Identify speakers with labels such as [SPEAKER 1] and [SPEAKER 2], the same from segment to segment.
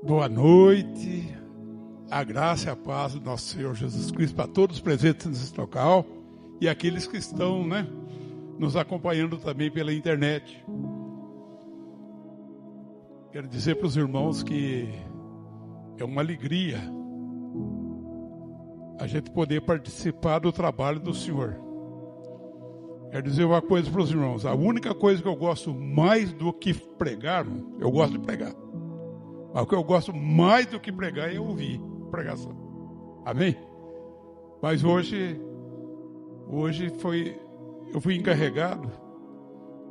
[SPEAKER 1] Boa noite, a graça e a paz do nosso Senhor Jesus Cristo para todos os presentes nesse local e aqueles que estão, nos acompanhando também pela internet. Quero dizer para os irmãos que é uma alegria a gente poder participar do trabalho do Senhor. Quero dizer uma coisa para os irmãos, a única coisa que eu gosto mais do que pregar, eu gosto de pregar. Mas o que eu gosto mais do que pregar é ouvir pregação. Amém? Mas hoje eu fui encarregado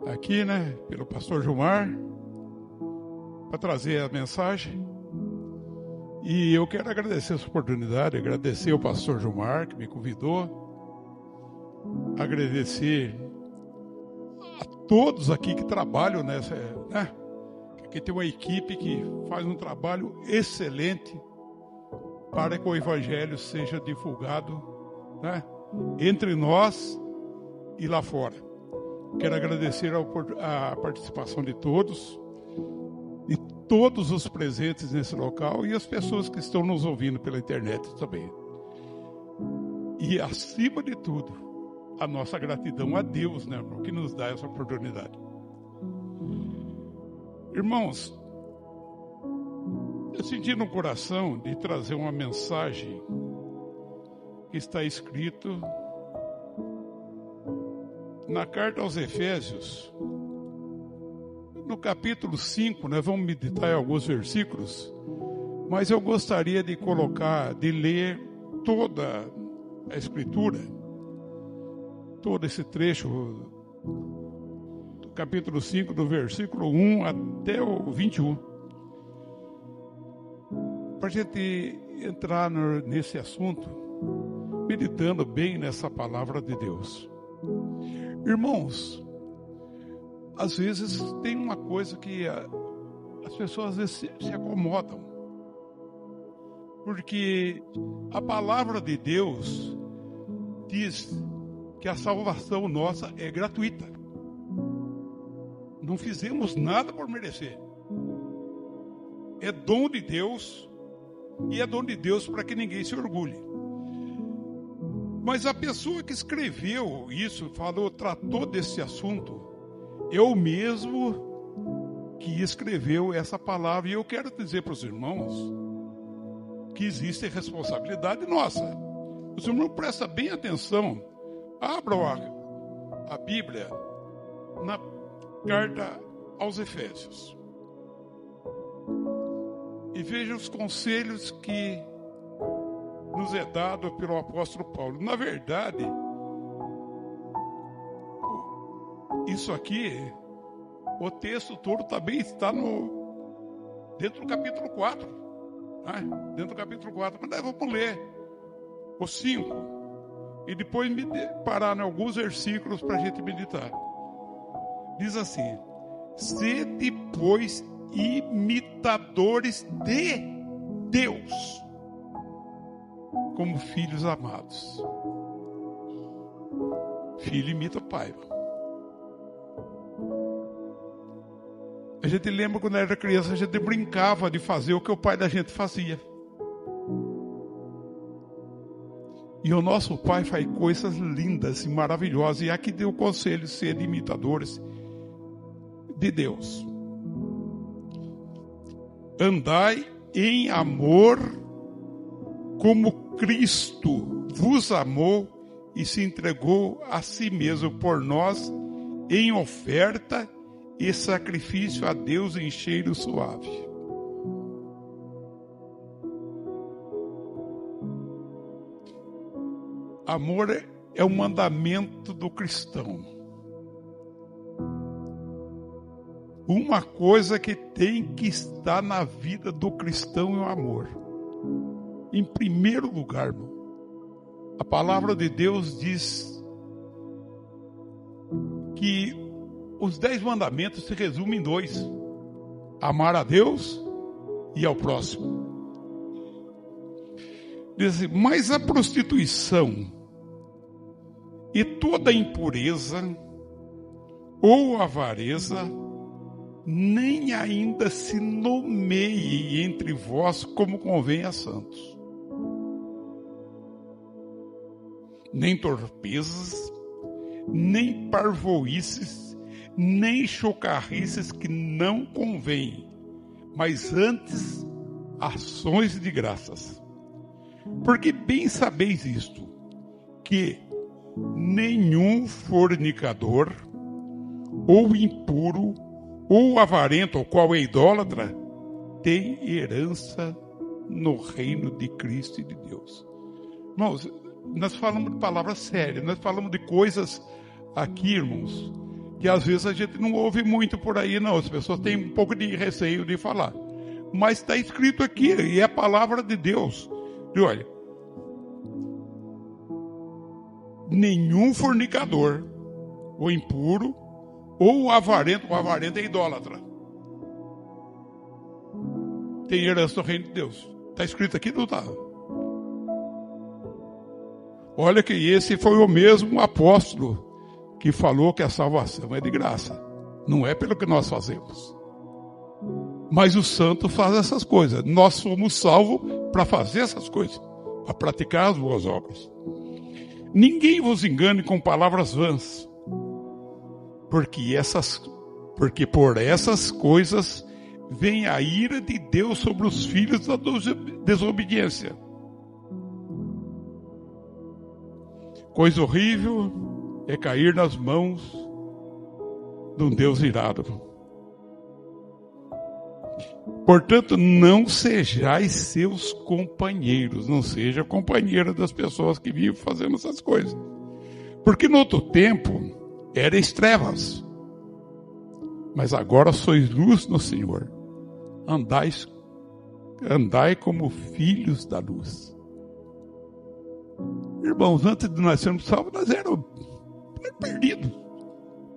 [SPEAKER 1] aqui, pelo pastor Gilmar, para trazer a mensagem. E eu quero agradecer essa oportunidade, agradecer ao pastor Gilmar que me convidou, agradecer a todos aqui que trabalham nessa, Aqui tem uma equipe que faz um trabalho excelente para que o Evangelho seja divulgado, entre nós e lá fora. Quero agradecer a participação de todos os presentes nesse local e as pessoas que estão nos ouvindo pela internet também. E, acima de tudo, a nossa gratidão a Deus, irmão, que nos dá essa oportunidade. Irmãos, eu senti no coração de trazer uma mensagem que está escrito na carta aos Efésios, no capítulo 5, nós vamos meditar em alguns versículos, mas eu gostaria de ler toda a Escritura, todo esse trecho, capítulo 5, do versículo 1 até o 21. Para a gente entrar nesse assunto, meditando bem nessa palavra de Deus. Irmãos, às vezes tem uma coisa que as pessoas às vezes se acomodam. Porque a palavra de Deus diz que a salvação nossa é gratuita. Não fizemos nada por merecer. É dom de Deus, e é dom de Deus para que ninguém se orgulhe. Mas a pessoa que escreveu isso, tratou desse assunto, é o mesmo que escreveu essa palavra. E eu quero dizer para os irmãos que existe responsabilidade nossa. Os irmãos prestem bem atenção. Abram a Bíblia na carta aos Efésios e veja os conselhos que nos é dado pelo apóstolo Paulo. Na verdade, isso aqui, o texto todo também está dentro do capítulo 4, dentro do capítulo 4, mas nós vamos ler os 5 e depois parar em alguns versículos para a gente meditar. Diz assim: sede, pois, imitadores de Deus, como filhos amados. Filho imita o pai. A gente lembra quando era criança, a gente brincava de fazer o que o pai da gente fazia. E o nosso pai faz coisas lindas e maravilhosas. E aqui deu o conselho: ser imitadores de Deus. Andai em amor, como Cristo vos amou e se entregou a si mesmo por nós, em oferta e sacrifício a Deus em cheiro suave. Amor é um mandamento do cristão. Uma coisa que tem que estar na vida do cristão é o amor. Em primeiro lugar, irmão, a palavra de Deus diz que os 10 mandamentos se resumem em 2: amar a Deus e ao próximo. Diz assim: mas a prostituição e toda impureza ou avareza nem ainda se nomeie entre vós como convém a santos. Nem torpezas, nem parvoices, nem chocarrices que não convém, mas antes ações de graças. Porque bem sabeis isto, que nenhum fornicador, ou impuro, ou avarento, ou qual é idólatra, tem herança no reino de Cristo e de Deus. Irmãos, nós falamos de palavras sérias, nós falamos de coisas aqui, irmãos, que às vezes a gente não ouve muito por aí, não. As pessoas têm um pouco de receio de falar. Mas está escrito aqui, e é a palavra de Deus. E olha, nenhum fornicador, ou impuro, ou avarento, o avarento é idólatra, tem herança no reino de Deus. Está escrito aqui, não está? Olha que esse foi o mesmo apóstolo que falou que a salvação é de graça. Não é pelo que nós fazemos. Mas o santo faz essas coisas. Nós somos salvos para fazer essas coisas, para praticar as boas obras. Ninguém vos engane com palavras vãs, porque por essas coisas vem a ira de Deus sobre os filhos da desobediência. Coisa horrível é cair nas mãos de um Deus irado. Portanto, não sejais seus companheiros, não seja companheiro das pessoas que vivem fazendo essas coisas. Porque no outro tempo erais trevas, mas agora sois luz no Senhor. Andai como filhos da luz. Irmãos, antes de nós sermos salvos, nós éramos perdidos.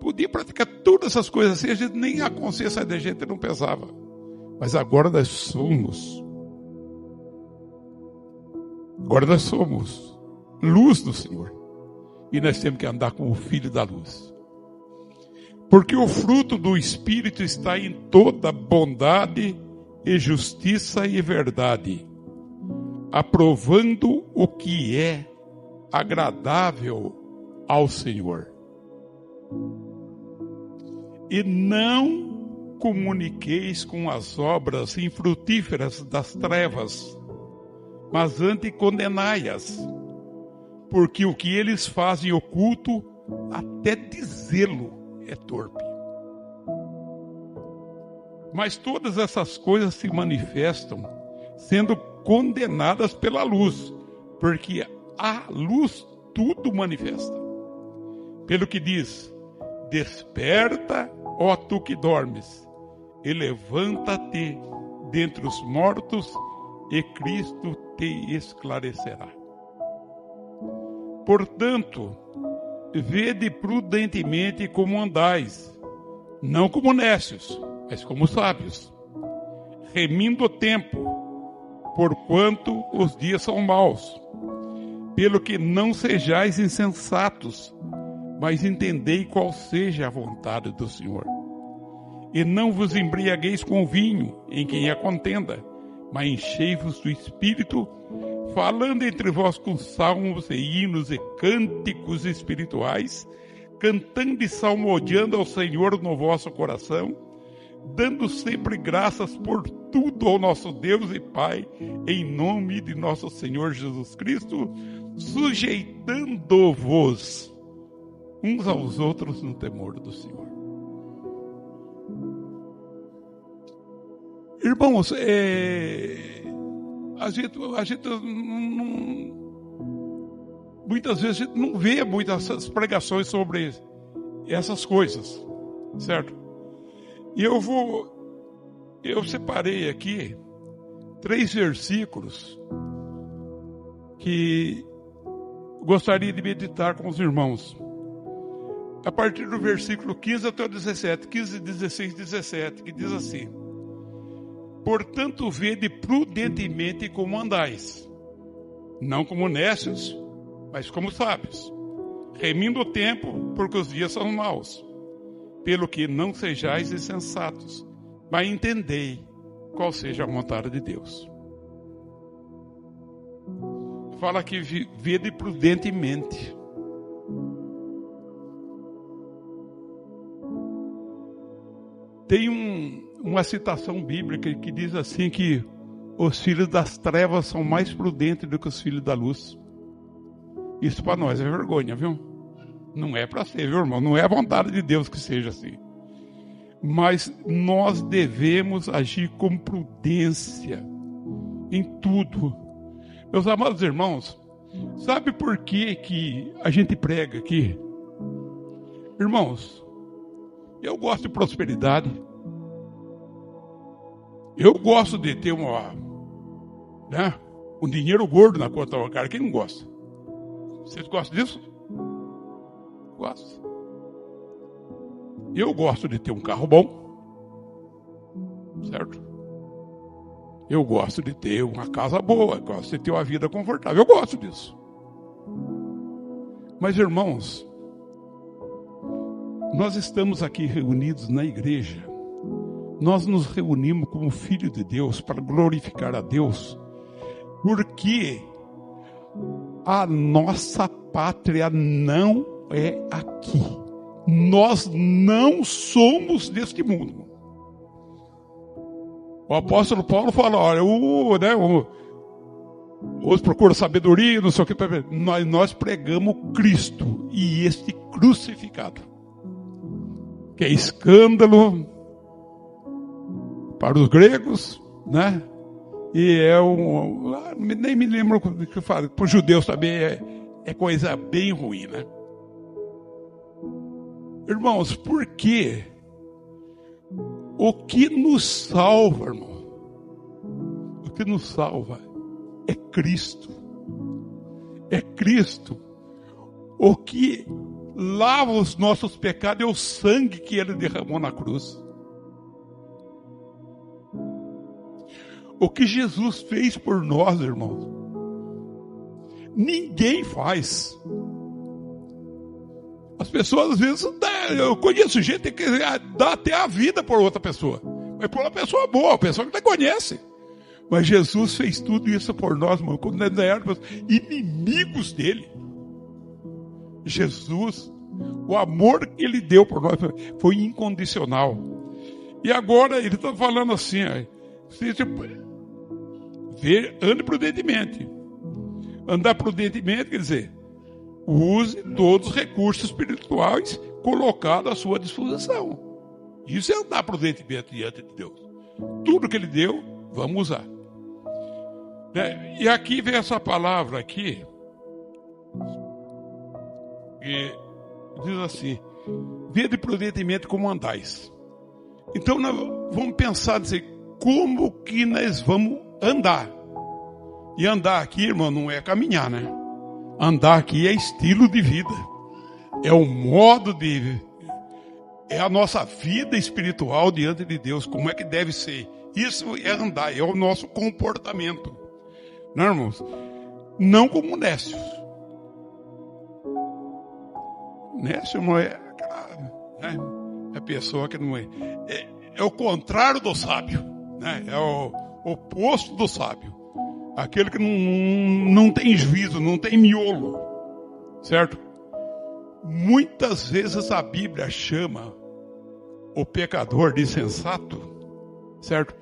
[SPEAKER 1] Podia praticar todas essas coisas assim, a gente nem a consciência da gente não pesava. Mas agora nós somos luz do Senhor. E nós temos que andar como filho da luz. Porque o fruto do Espírito está em toda bondade e justiça e verdade, aprovando o que é agradável ao Senhor. E não comuniqueis com as obras infrutíferas das trevas, mas antes condenai-as, porque o que eles fazem oculto, até dizê-lo é torpe. Mas todas essas coisas se manifestam sendo condenadas pela luz, porque a luz tudo manifesta. Pelo que diz: desperta, ó tu que dormes, e levanta-te dentre os mortos, e Cristo te esclarecerá. Portanto, vede prudentemente como andais, não como nécios, mas como sábios, remindo o tempo, porquanto os dias são maus. Pelo que não sejais insensatos, mas entendei qual seja a vontade do Senhor. E não vos embriagueis com vinho, em quem há contenda, mas enchei-vos do Espírito, falando entre vós com salmos e hinos e cânticos espirituais, cantando e salmodiando ao Senhor no vosso coração, dando sempre graças por tudo ao nosso Deus e Pai, em nome de nosso Senhor Jesus Cristo, sujeitando-vos uns aos outros no temor do Senhor. Irmãos, a gente muitas vezes a gente não vê muitas pregações sobre essas coisas, certo? E eu separei aqui 3 versículos que gostaria de meditar com os irmãos. A partir do versículo 15 até o 17, 15, 16, 17, que diz assim: portanto, vede prudentemente como andais, não como nécios, mas como sábios, remindo o tempo, porque os dias são maus. pelo que não sejais insensatos, mas entendei qual seja a vontade de Deus. Fala aqui, vede prudentemente. Tem uma citação bíblica que diz assim que os filhos das trevas são mais prudentes do que os filhos da luz. Isso para nós é vergonha, viu? Não é para ser, viu, irmão? Não é a vontade de Deus que seja assim. Mas nós devemos agir com prudência em tudo. Meus amados irmãos, sabe por que a gente prega aqui? Irmãos, eu gosto de prosperidade. Eu gosto de ter um dinheiro gordo na conta bancária. Quem não gosta? Vocês gostam disso? Gosto. Eu gosto de ter um carro bom. Certo? Eu gosto de ter uma casa boa. Eu gosto de ter uma vida confortável. Eu gosto disso. Mas, irmãos, nós estamos aqui reunidos na igreja. Nós nos reunimos como filho de Deus para glorificar a Deus, porque a nossa pátria não é aqui. Nós não somos deste mundo. O apóstolo Paulo fala, olha, os procuram sabedoria, não sei o que. Nós pregamos Cristo e este crucificado, que é escândalo para os gregos, né? E nem me lembro o que eu falo, para os judeus também é coisa bem ruim, né? Irmãos, por quê? O que nos salva, irmão? O que nos salva é Cristo. É Cristo. O que lava os nossos pecados é o sangue que Ele derramou na cruz. O que Jesus fez por nós, irmãos, ninguém faz. As pessoas às vezes eu conheço gente que dá até a vida por outra pessoa, mas por uma pessoa boa, uma pessoa que não conhece. Mas Jesus fez tudo isso por nós, irmão, quando nós éramos inimigos dele. Jesus, o amor que ele deu por nós foi incondicional. E agora ele está falando assim, ande prudentemente. Andar prudentemente quer dizer, use todos os recursos espirituais colocados à sua disposição. Isso é andar prudentemente diante de Deus. Tudo que Ele deu, vamos usar. E aqui vem essa palavra aqui, que diz assim, vede prudentemente como andais. Então nós vamos pensar assim, como que nós vamos andar? E andar aqui, irmão, não é caminhar, né? Andar aqui é estilo de vida. É o modo de... É a nossa vida espiritual diante de Deus. Como é que deve ser? Isso é andar, é o nosso comportamento. Não, irmãos? Não como nécios. Nécio, irmão, é a pessoa que não é... É o contrário do sábio, né? É o oposto do sábio. Aquele que não tem juízo, não tem miolo, certo? Muitas vezes a Bíblia chama o pecador de insensato, certo?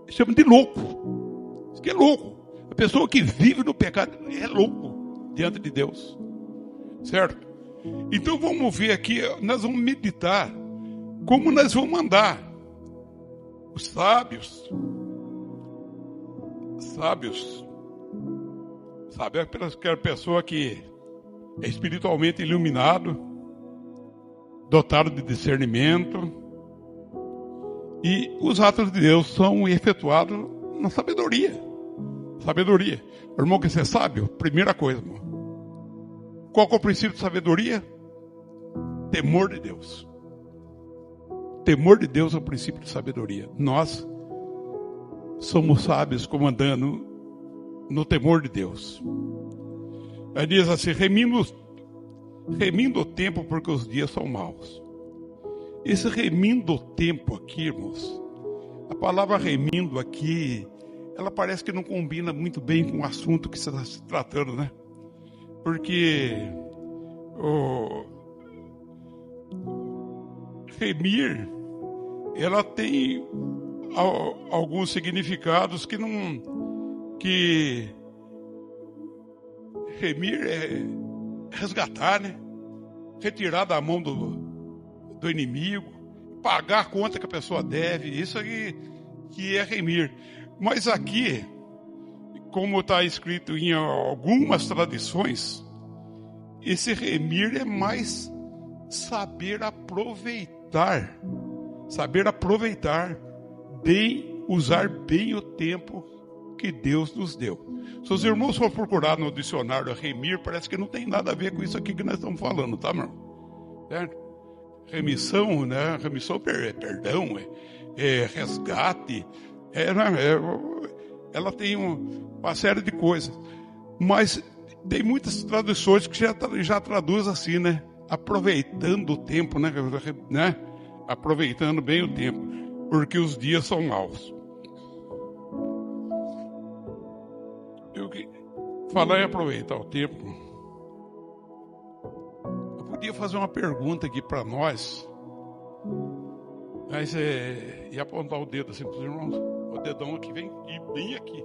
[SPEAKER 1] Chama de louco. Isso que é louco. A pessoa que vive no pecado é louco diante de Deus, certo? Então vamos ver aqui, nós vamos meditar como nós vamos andar. Os sábios, sabe, aquela pessoa que é espiritualmente iluminado, dotado de discernimento, e os atos de Deus são efetuados na sabedoria. Sabedoria. Irmão, que você é sábio? Primeira coisa, irmão. Qual que é o princípio de sabedoria? Temor de Deus. Temor de Deus é o princípio de sabedoria. Nós somos sábios comandando no temor de Deus. Aí diz assim, remindo o tempo porque os dias são maus. Esse remindo o tempo aqui, irmãos, a palavra remindo aqui, ela parece que não combina muito bem com o assunto que você está se tratando, né? Porque o remir, ela tem alguns significados que remir é resgatar, né? Retirar da mão do inimigo, pagar a conta que a pessoa deve, isso aí que é remir. Mas aqui, como está escrito em algumas tradições, esse remir é mais saber aproveitar bem, usar bem o tempo que Deus nos deu. Se os irmãos for procurar no dicionário remir, parece que não tem nada a ver com isso aqui que nós estamos falando, tá, meu irmão? Certo? Remissão, né? Remissão, perdão, resgate, ela tem uma série de coisas. Mas tem muitas traduções que já traduz assim, né? Aproveitando o tempo, né? Aproveitando bem o tempo, porque os dias são maus. Falar em aproveitar o tempo, eu podia fazer uma pergunta aqui para nós, mas e apontar o dedo assim para os irmãos, o dedão aqui vem bem aqui.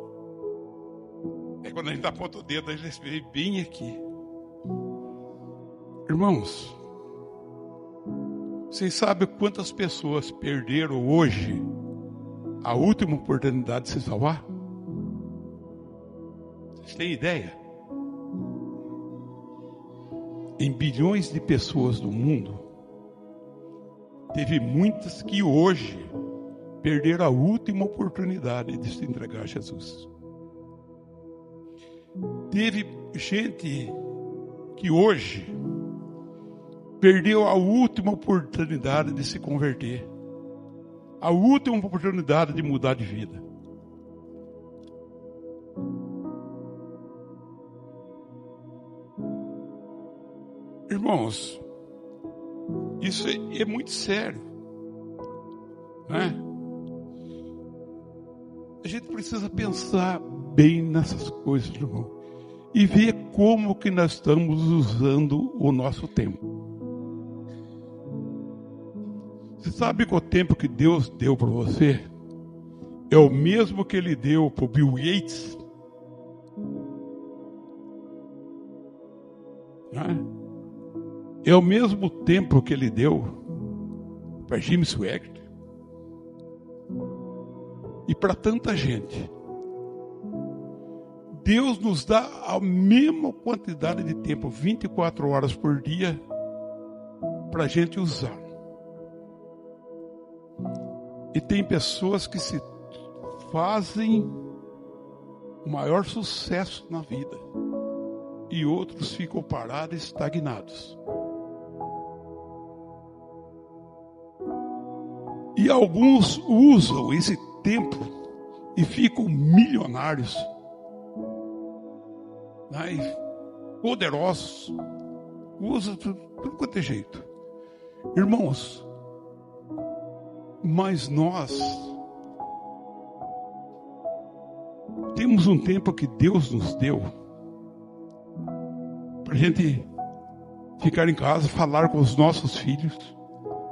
[SPEAKER 1] Quando a gente aponta o dedo, ele vem bem aqui. Irmãos, vocês sabem quantas pessoas perderam hoje a última oportunidade de se salvar? Vocês têm ideia? Em bilhões de pessoas do mundo, teve muitas que hoje perderam a última oportunidade de se entregar a Jesus. Teve gente que hoje perdeu a última oportunidade de se converter, a última oportunidade de mudar de vida. Irmãos, isso é muito sério, né? A gente precisa pensar bem nessas coisas, irmão, e ver como que nós estamos usando o nosso tempo. Você sabe que o tempo que Deus deu para você é o mesmo que Ele deu para o Bill Gates? Né? É o mesmo tempo que Ele deu para Jim Swaggart e para tanta gente. Deus nos dá a mesma quantidade de tempo, 24 horas por dia, para a gente usar. E tem pessoas que se fazem o maior sucesso na vida e outros ficam parados e estagnados. E alguns usam esse tempo e ficam milionários, né? Poderosos, usam tudo quanto é jeito. Irmãos, mas nós temos um tempo que Deus nos deu para a gente ficar em casa, falar com os nossos filhos,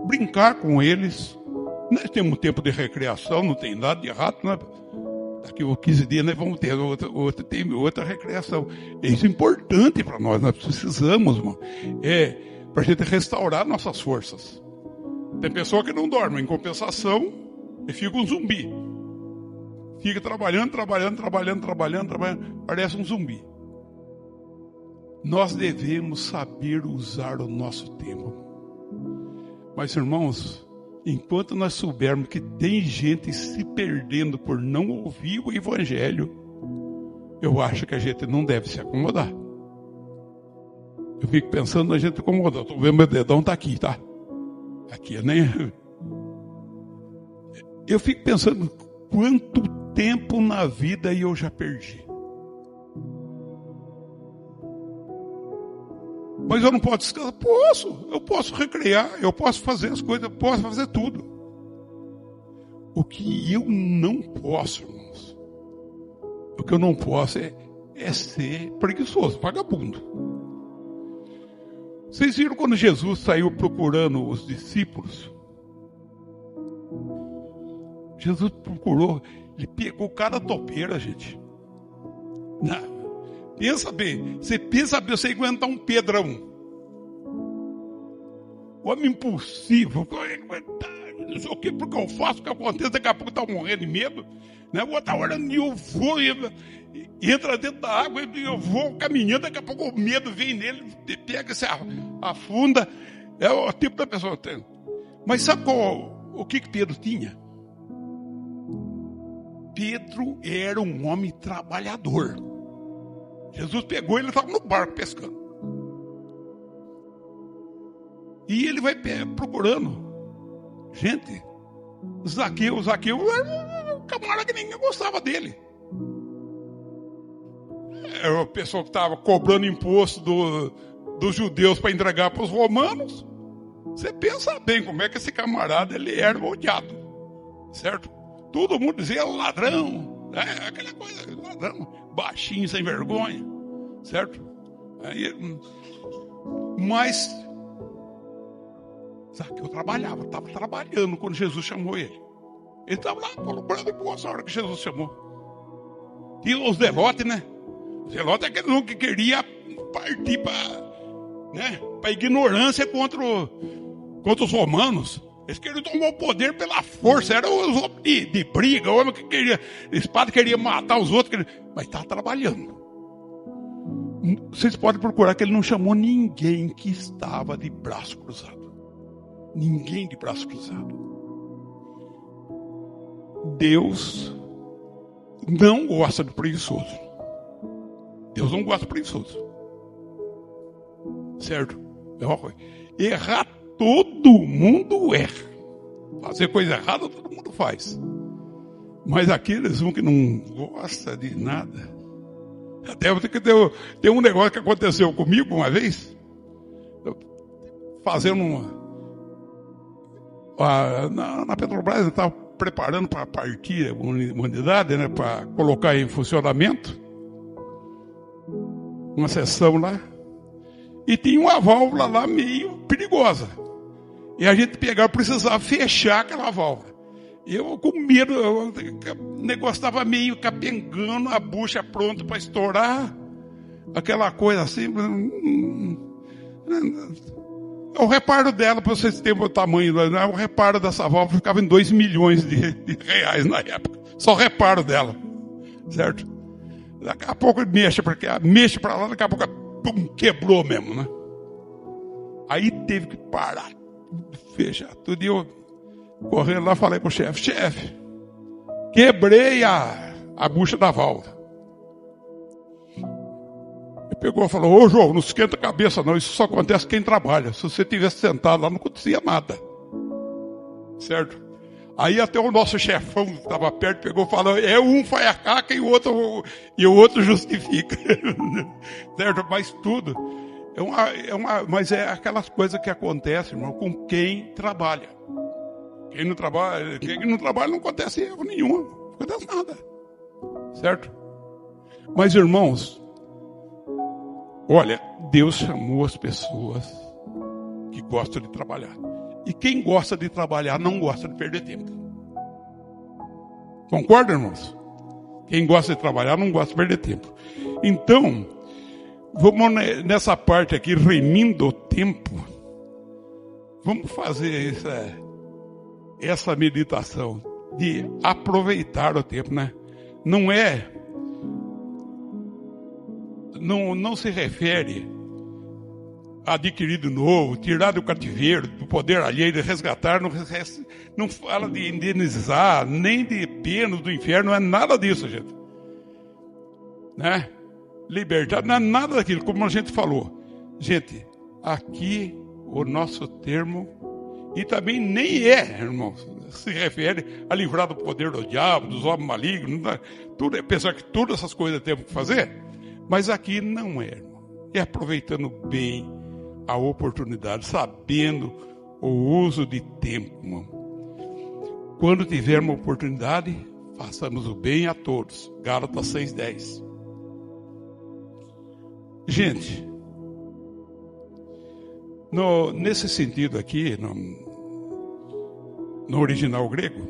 [SPEAKER 1] brincar com eles. Nós temos um tempo de recreação, não tem nada de errado, né? Daqui a 15 dias nós vamos ter outra recreação. Isso é importante para nós precisamos, irmão. Para a gente restaurar nossas forças. Tem pessoa que não dorme, em compensação, e fica um zumbi. Fica trabalhando, parece um zumbi. Nós devemos saber usar o nosso tempo. Mas, irmãos, enquanto nós soubermos que tem gente se perdendo por não ouvir o Evangelho, eu acho que a gente não deve se acomodar. Eu fico pensando na gente acomodar. Estou vendo meu dedão está aqui, tá? Aqui, né? Eu fico pensando quanto tempo na vida eu já perdi. Mas eu não posso descansar. Posso, eu posso recrear, eu posso fazer as coisas, eu posso fazer tudo. O que eu não posso, irmãos, o que eu não posso é ser preguiçoso, vagabundo. Vocês viram quando Jesus saiu procurando os discípulos? Jesus procurou, ele pegou cada topeira, gente. Não, pensa bem, você aguentar um Pedrão. Homem impulsivo, não sei o que, porque eu faço o que acontece, daqui a pouco está morrendo de medo. Né? Vou estar orando e eu vou, entra dentro da água e eu vou caminhando, daqui a pouco o medo vem nele, pega, se afunda. É o tipo da pessoa que tem. Mas sabe o que Pedro tinha? Pedro era um homem trabalhador. Jesus pegou, ele estava no barco pescando. E ele vai procurando. Gente, Zaqueu era um camarada que ninguém gostava dele. Era uma pessoa que estava cobrando imposto dos judeus para entregar para os romanos. Você pensa bem como é que esse camarada ele era odiado, certo? Todo mundo dizia ladrão, né? Aquela coisa, ladrão, baixinho, sem vergonha, certo? Mas Zaqueu estava trabalhando quando Jesus chamou ele. Ele estava lá cobrando imposto na hora que Jesus chamou. E os zelotes, né? O zelote é aquele um que queria partir para a ignorância contra os romanos. Eles queriam tomar o poder pela força. Eram os homens de briga, o homem que queria, espada queria matar os outros. Mas estava trabalhando. Vocês podem procurar que ele não chamou ninguém que estava de braço cruzado. Ninguém de braço cruzado. Deus não gosta de preguiçoso. Deus não gosta de preguiçoso. Certo? Errar, todo mundo erra. Fazer coisa errada, todo mundo faz. Mas aqueles que não gostam de nada. Até tem um negócio que aconteceu comigo uma vez. Fazendo na Petrobras, eu estava preparando para partir uma unidade, né, para colocar em funcionamento. Uma seção lá. E tinha uma válvula lá meio perigosa. E a gente precisava fechar aquela válvula. Eu com medo, o negócio estava meio capengando, a bucha pronta para estourar. Aquela coisa assim. O reparo dela, para vocês terem o tamanho, né? O reparo dessa válvula ficava em 2 milhões de reais na época. Só o reparo dela. Certo? Daqui a pouco mexe para lá, daqui a pouco pum, quebrou mesmo, né? Aí teve que parar, fechar tudo. E eu correndo lá, falei pro chefe, quebrei a bucha da válvula. Ele pegou e falou, ô João, não esquenta a cabeça não, isso só acontece quem trabalha. Se você tivesse sentado lá, não acontecia nada. Certo? Aí até o nosso chefão que estava perto pegou e falou, um faz a caca e o outro justifica. Certo? Mas tudo. Mas é aquelas coisas que acontecem, irmão, com quem trabalha. Quem não trabalha não acontece erro nenhum. Não acontece nada. Certo? Mas, irmãos, olha, Deus chamou as pessoas que gostam de trabalhar. E quem gosta de trabalhar não gosta de perder tempo. Concorda, irmãos? Quem gosta de trabalhar não gosta de perder tempo. Então, vamos nessa parte aqui, remindo o tempo. Vamos fazer essa meditação de aproveitar o tempo, né? Não se refere a adquirir de novo, tirar do cativeiro, do poder alheio, de resgatar, não fala de indenizar, nem de penas do inferno, não é nada disso, gente. Né? Libertar, não é nada daquilo, como a gente falou. Gente, aqui o nosso termo, e também nem irmãos, se refere a livrar do poder do diabo, dos homens malignos, tudo, apesar que todas essas coisas temos que fazer, mas aqui não é, irmão. É aproveitando bem a oportunidade, sabendo o uso de tempo, irmão. Quando tivermos oportunidade, façamos o bem a todos. Gálatas 6:10. Gente, nesse sentido aqui, no original grego,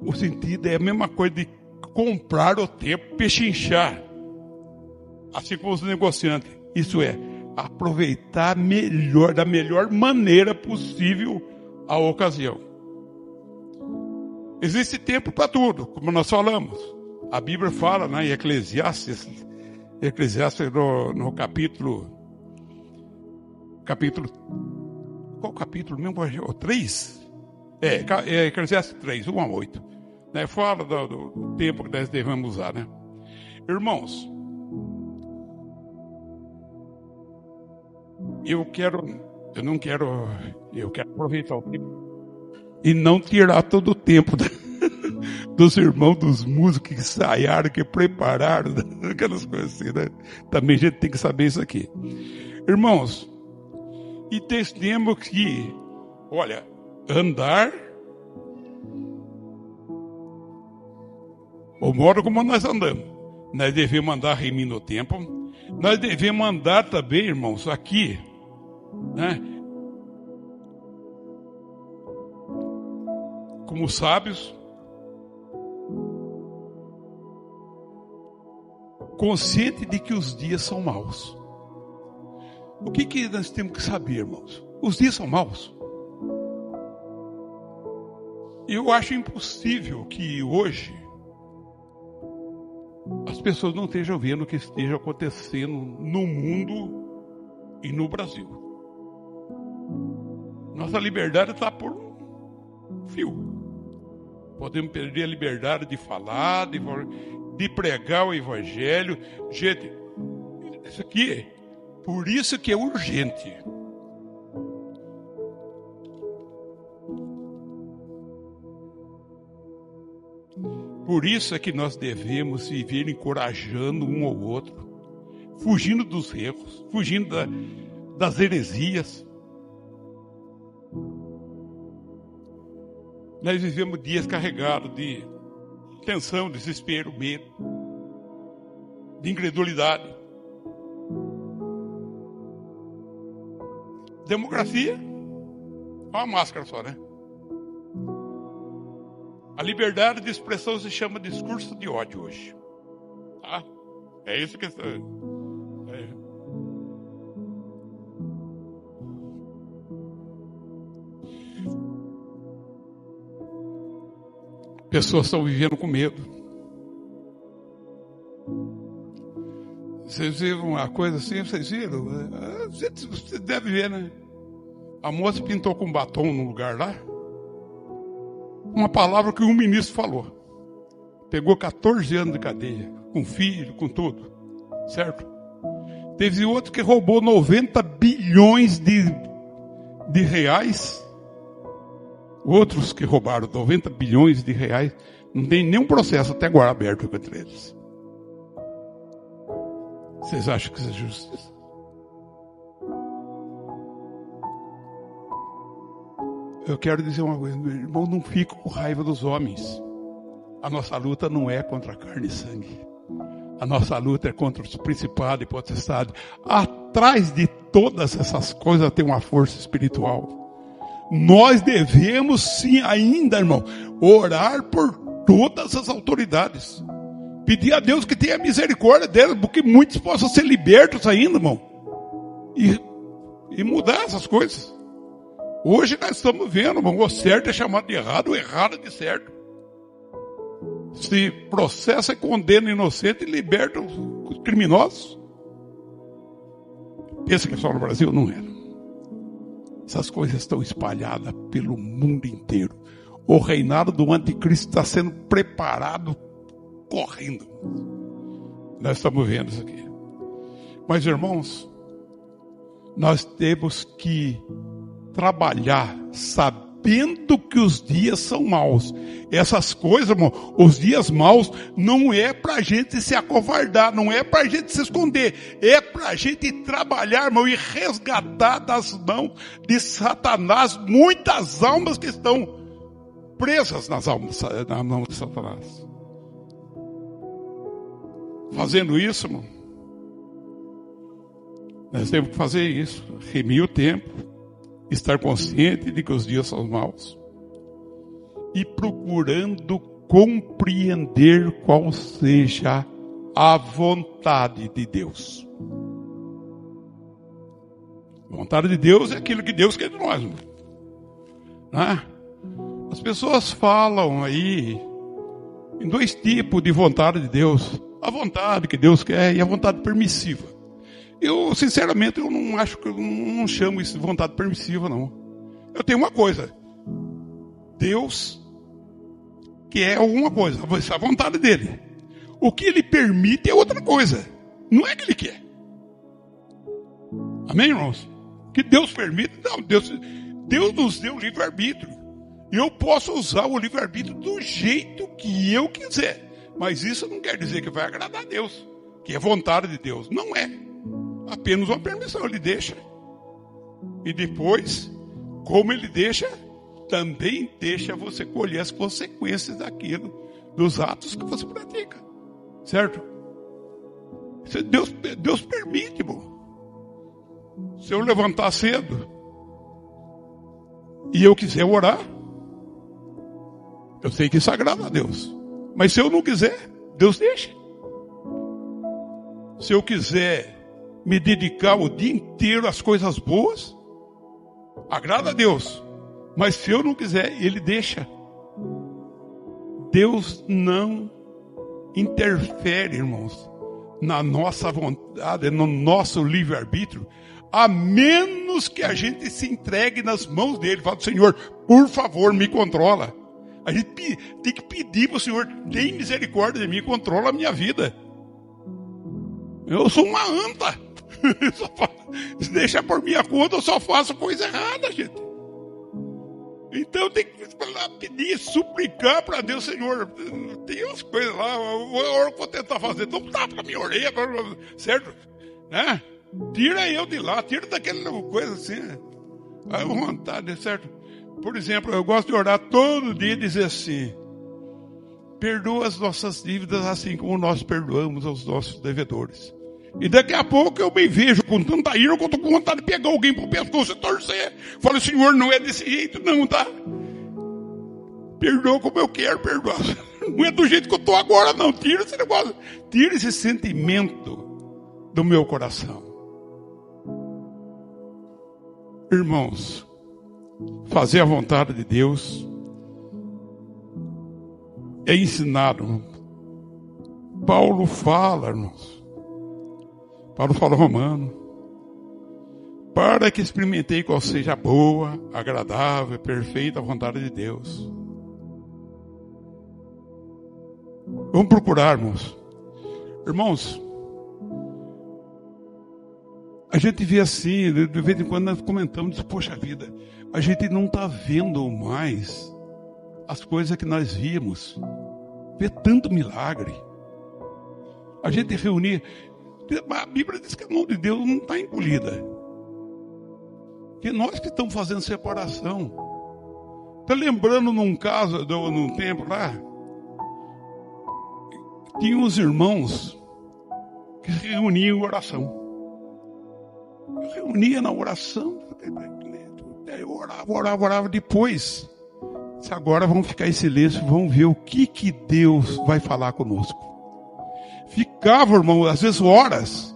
[SPEAKER 1] o sentido é a mesma coisa de comprar o tempo, pechinchar, assim como os negociantes. Isso é, aproveitar da melhor maneira possível a ocasião. Existe tempo para tudo, como nós falamos. A Bíblia fala, né, em Eclesiastes no capítulo, qual capítulo mesmo? O 3? Eclesiastes 3, 1-8. Né, fala do tempo que nós devemos usar, né? Irmãos, eu quero aproveitar o tempo e não tirar todo o tempo dos irmãos, dos músicos que ensaiaram, que prepararam, aquelas coisas assim, né? Também a gente tem que saber isso aqui. Irmãos, e temos que, olha, andar o modo como nós andamos. Nós devemos andar remindo o tempo. Nós devemos andar também, irmãos, aqui, né, como sábios, consciente de que os dias são maus. O que nós temos que saber, irmãos? Os dias são maus. Eu acho impossível que hoje as pessoas não estejam vendo o que esteja acontecendo no mundo e no Brasil. Nossa liberdade está por um fio. Podemos perder a liberdade de falar, de pregar o evangelho. Gente, isso aqui, por isso que é urgente. Por isso é que nós devemos viver encorajando um ao outro, fugindo dos erros, fugindo das heresias. Nós vivemos dias carregados de tensão, desespero, medo, de incredulidade. Democracia é uma máscara só, né? A liberdade de expressão se chama discurso de ódio hoje. Tá? É isso que... Pessoas estão vivendo com medo. Vocês viram uma coisa assim? Vocês viram? Você deve ver, né? A moça pintou com batom num lugar lá. Uma palavra que um ministro falou. Pegou 14 anos de cadeia. Com filho, com tudo. Certo? Teve outro que roubou 90 bilhões de reais. Outros que roubaram 90 bilhões de reais. Não tem nenhum processo até agora aberto contra eles. Vocês acham que isso é justiça? Eu quero dizer uma coisa, meu irmão, não fique com raiva dos homens. A nossa luta não é contra carne e sangue. A nossa luta é contra os principados e potestades. Atrás de todas essas coisas tem uma força espiritual. Nós devemos sim ainda, irmão, orar por todas as autoridades. Pedir a Deus que tenha misericórdia deles, porque muitos possam ser libertos ainda, irmão. E mudar essas coisas. Hoje nós estamos vendo, irmão, o certo é chamado de errado, o errado é de certo. Se processa e condena inocente e liberta os criminosos. Pensa que é só no Brasil? Não é. Essas coisas estão espalhadas pelo mundo inteiro. O reinado do anticristo está sendo preparado, correndo. Nós estamos vendo isso aqui. Mas, irmãos, nós temos que trabalhar sabendo que os dias são maus. Essas coisas, irmão, os dias maus, não é para a gente se acovardar, não é para a gente se esconder, é para a gente trabalhar, irmão, e resgatar das mãos de Satanás muitas almas que estão presas na mão de Satanás. Fazendo isso, irmão, nós temos que fazer isso, remir o tempo, estar consciente de que os dias são maus e procurando compreender qual seja a vontade de Deus. A vontade de Deus é aquilo que Deus quer de nós, né? As pessoas falam aí em dois tipos de vontade de Deus: a vontade que Deus quer e a vontade permissiva. Eu, sinceramente, eu não acho que eu não chamo isso de vontade permissiva, não. Eu tenho uma coisa: Deus quer alguma coisa, a vontade dele. O que ele permite é outra coisa. Não é que ele quer. Amém, irmãos? O que Deus permite, não. Deus nos deu livre-arbítrio. Eu posso usar o livre-arbítrio do jeito que eu quiser. Mas isso não quer dizer que vai agradar a Deus, que é vontade de Deus. Não é. Apenas uma permissão, ele deixa. E depois, como ele deixa, também deixa você colher as consequências daquilo, dos atos que você pratica. Certo? Deus permite, irmão. Se eu levantar cedo e eu quiser orar, eu sei que isso agrada a Deus. Mas se eu não quiser, Deus deixa. Se eu quiser me dedicar o dia inteiro às coisas boas, agrada a Deus. Mas se eu não quiser, Ele deixa. Deus não interfere, irmãos, na nossa vontade, no nosso livre-arbítrio, a menos que a gente se entregue nas mãos dele. Fala: Senhor, por favor, me controla. A gente tem que pedir para o Senhor: tem misericórdia de mim, controla a minha vida. Eu sou uma anta. Se deixar por minha conta, eu só faço coisa errada, gente. Então tem que pedir, suplicar para Deus: Senhor, tem umas coisas lá, eu vou tentar fazer. Então tá para minha orelha, certo? Né? Tira eu de lá, tira daquela coisa assim. A vontade, certo? Por exemplo, eu gosto de orar todo dia e dizer assim: perdoa as nossas dívidas assim como nós perdoamos aos nossos devedores. E daqui a pouco eu me vejo com tanta ira que eu estou com vontade de pegar alguém pro pescoço e torcer. Falo: Senhor, não é desse jeito não, tá? Perdoa como eu quero perdoar. Não é do jeito que eu estou agora não. Tira esse negócio. Tira esse sentimento do meu coração. Irmãos, fazer a vontade de Deus é ensinado. Paulo fala, irmãos. Paulo fala Romano: para que experimentei qual seja a boa, agradável, perfeita vontade de Deus. Vamos procurar, irmãos. Irmãos, a gente vê assim, de vez em quando nós comentamos: poxa vida, a gente não está vendo mais as coisas que nós víamos. Vê tanto milagre. A gente reunir. A Bíblia diz que a mão de Deus não está encolhida. Que nós que estamos fazendo separação. Está lembrando num caso, num tempo lá, tinha uns irmãos que se reuniam em oração. Eu reunia na oração, eu orava depois. Agora vamos ficar em silêncio, vamos ver o que Deus vai falar conosco. Ficava, irmão, às vezes horas,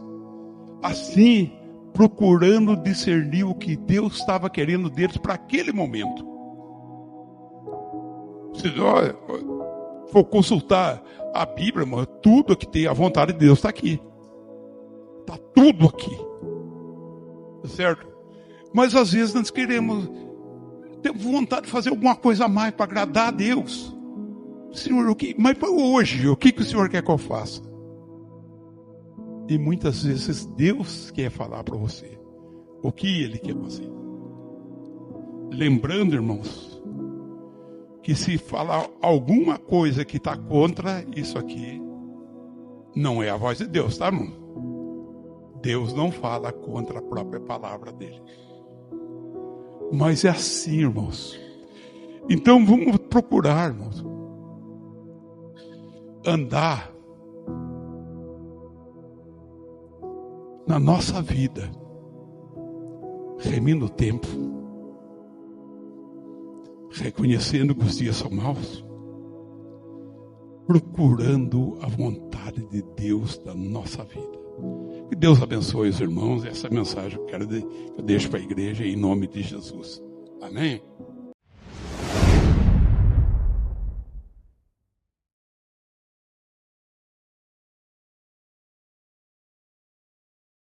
[SPEAKER 1] assim, procurando discernir o que Deus estava querendo deles para aquele momento. Se for consultar a Bíblia, irmão, tudo que tem a vontade de Deus está aqui. Está tudo aqui. Certo? Mas às vezes nós queremos, temos vontade de fazer alguma coisa a mais para agradar a Deus. Senhor, mas para hoje, o que o Senhor quer que eu faça? E muitas vezes Deus quer falar para você o que Ele quer fazer. Lembrando, irmãos, que se falar alguma coisa que está contra isso aqui, não é a voz de Deus, tá, irmão? Deus não fala contra a própria palavra dele. Mas é assim, irmãos. Então vamos procurar, irmãos, andar na nossa vida, remindo o tempo, reconhecendo que os dias são maus, procurando a vontade de Deus da nossa vida. Que Deus abençoe os irmãos. Essa mensagem que eu deixo para a igreja em nome de Jesus. Amém?